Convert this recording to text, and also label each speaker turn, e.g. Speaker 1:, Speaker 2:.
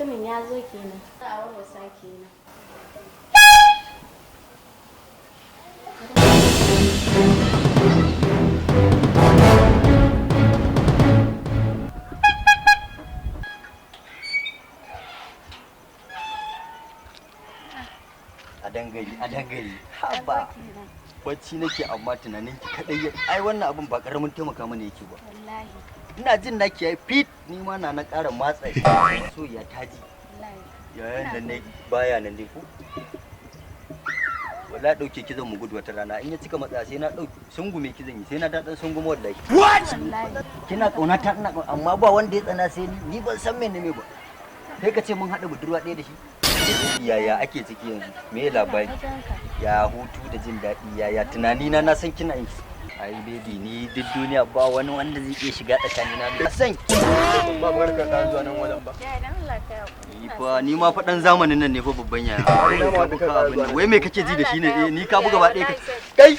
Speaker 1: mutumin ya zo kenan. A warwasa kenan.
Speaker 2: A dangare haba bacci nake amma tunanin ki kadai ai wannan abin ba karamin taimaka mana yake ba
Speaker 1: Wallahi.
Speaker 2: ina jin naki yayi fit ni ma na ƙara matsa so ya taji yayin nan ne baya nan ne ko wallahi dauke ki zan mu gudu wata rana in ya cika matsa sai na dauki sungume ki zan yi sai na dadan sungume wallahi what kina kauna ta ina amma ba wanda ya tsana sai ni ban san me ne ba sai ka ce mun hada budurwa ɗaya da shi yaya ake ciki yanzu me labari ya hutu da jin daɗi yaya tunani na san kina yin ai baby ni duk duniya ba wani wanda zai iya shiga tsakanina da san ba barka ka zuwa nan wajen ba
Speaker 1: Ya dan Allah ka
Speaker 2: ni fa ni ma fa dan zamanin nan ne fa babban yaya wai me kake ji da shi ne ni ka buga ba ɗaya kai